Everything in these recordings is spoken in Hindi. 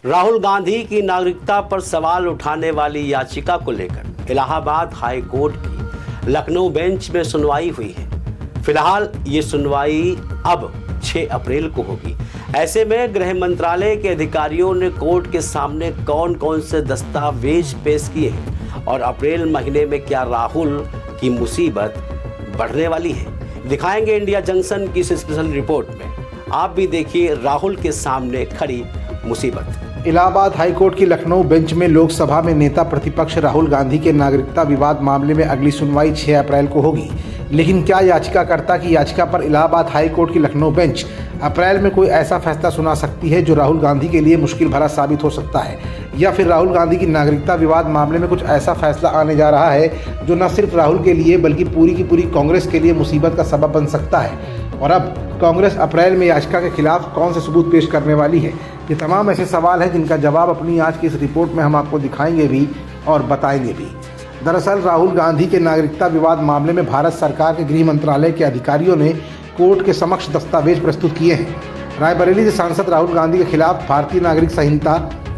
राहुल गांधी की नागरिकता पर सवाल उठाने वाली याचिका को लेकर इलाहाबाद हाई कोर्ट की लखनऊ बेंच में सुनवाई हुई है। फिलहाल ये सुनवाई अब 6 अप्रैल को होगी। ऐसे में गृह मंत्रालय के अधिकारियों ने कोर्ट के सामने कौन कौन से दस्तावेज पेश किए हैं और अप्रैल महीने में क्या राहुल की मुसीबत बढ़ने वाली है, दिखाएंगे इंडिया जंक्शन की इस स्पेशल रिपोर्ट में। आप भी देखिए राहुल के सामने खड़ी मुसीबत। इलाहाबाद हाईकोर्ट की लखनऊ बेंच में लोकसभा में नेता प्रतिपक्ष राहुल गांधी के नागरिकता विवाद मामले में अगली सुनवाई 6 अप्रैल को होगी। लेकिन क्या याचिकाकर्ता की याचिका पर इलाहाबाद हाईकोर्ट की लखनऊ बेंच अप्रैल में कोई ऐसा फैसला सुना सकती है जो राहुल गांधी के लिए मुश्किल भरा साबित हो सकता है, या फिर राहुल गांधी की नागरिकता विवाद मामले में कुछ ऐसा फैसला आने जा रहा है जो न सिर्फ राहुल के लिए बल्कि पूरी की पूरी कांग्रेस के लिए मुसीबत का सबब बन सकता है। और अब कांग्रेस अप्रैल में याचिका के खिलाफ कौन से सबूत पेश करने वाली है, ये तमाम ऐसे सवाल हैं जिनका जवाब अपनी आज की इस रिपोर्ट में हम आपको दिखाएंगे भी और बताएंगे भी। दरअसल राहुल गांधी के नागरिकता विवाद मामले में भारत सरकार के गृह मंत्रालय के अधिकारियों ने कोर्ट के समक्ष दस्तावेज प्रस्तुत किए हैं। रायबरेली से सांसद राहुल गांधी के खिलाफ भारतीय नागरिक संहिता,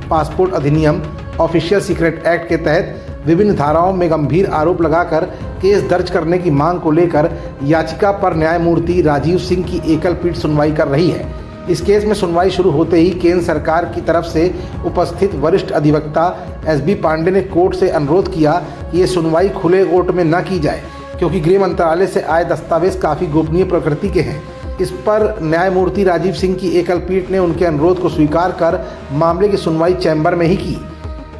पासपोर्ट अधिनियम, ऑफिशियल सीक्रेट एक्ट के तहत विभिन्न धाराओं में गंभीर आरोप लगाकर केस दर्ज करने की मांग को लेकर याचिका पर न्यायमूर्ति राजीव सिंह की एकल पीठ सुनवाई कर रही है। इस केस में सुनवाई शुरू होते ही केंद्र सरकार की तरफ से उपस्थित वरिष्ठ अधिवक्ता एसबी पांडे ने कोर्ट से अनुरोध किया कि ये सुनवाई खुले कोर्ट में न की जाए, क्योंकि गृह मंत्रालय से आए दस्तावेज काफ़ी गोपनीय प्रकृति के हैं। इस पर न्यायमूर्ति राजीव सिंह की एकल पीठ ने उनके अनुरोध को स्वीकार कर मामले की सुनवाई चैम्बर में ही की।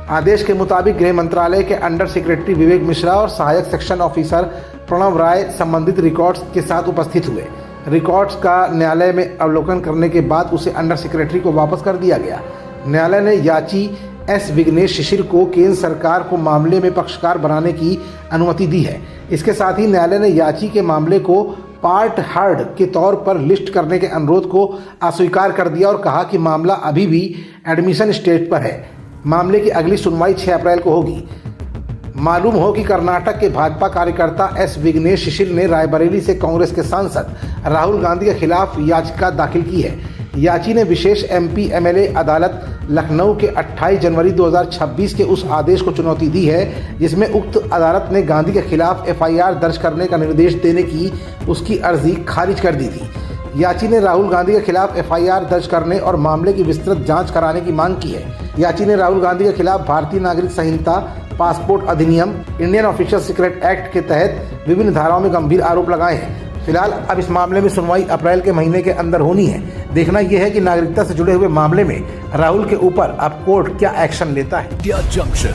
आदेश के मुताबिक गृह मंत्रालय के अंडर सेक्रेटरी विवेक मिश्रा और सहायक सेक्शन ऑफिसर प्रणव राय संबंधित रिकॉर्ड्स के साथ उपस्थित हुए। रिकॉर्ड्स का न्यायालय में अवलोकन करने के बाद उसे अंडर सेक्रेटरी को वापस कर दिया गया। न्यायालय ने याची एस विघ्नेश शिशिर को केंद्र सरकार को मामले में पक्षकार बनाने की अनुमति दी है। इसके साथ ही न्यायालय ने याची के मामले को पार्ट हर्ड के तौर पर लिस्ट करने के अनुरोध को अस्वीकार कर दिया और कहा कि मामला अभी भी एडमिशन स्टेज पर है। मामले की अगली सुनवाई 6 अप्रैल को होगी। मालूम हो कि कर्नाटक के भाजपा कार्यकर्ता एस विघ्नेश शिशिर ने रायबरेली से कांग्रेस के सांसद राहुल गांधी के खिलाफ याचिका दाखिल की है। याची ने विशेष एमपी एमएलए अदालत लखनऊ के 28 जनवरी 2026 के उस आदेश को चुनौती दी है जिसमें उक्त अदालत ने गांधी के खिलाफ एफआईआर दर्ज करने का निर्देश देने की उसकी अर्जी खारिज कर दी थी। याची ने राहुल गांधी के खिलाफ एफआईआर दर्ज करने और मामले की विस्तृत जांच कराने की मांग की है। याची ने राहुल गांधी के खिलाफ भारतीय नागरिक संहिता, पासपोर्ट अधिनियम, इंडियन ऑफिशियल सीक्रेट एक्ट के तहत विभिन्न धाराओं में गंभीर आरोप लगाए हैं। फिलहाल अब इस मामले में सुनवाई अप्रैल के महीने के अंदर होनी है। देखना यह है कि नागरिकता से जुड़े हुए मामले में राहुल के ऊपर अब कोर्ट क्या एक्शन लेता है। इंडिया जंक्शन,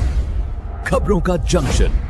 खबरों का जंक्शन।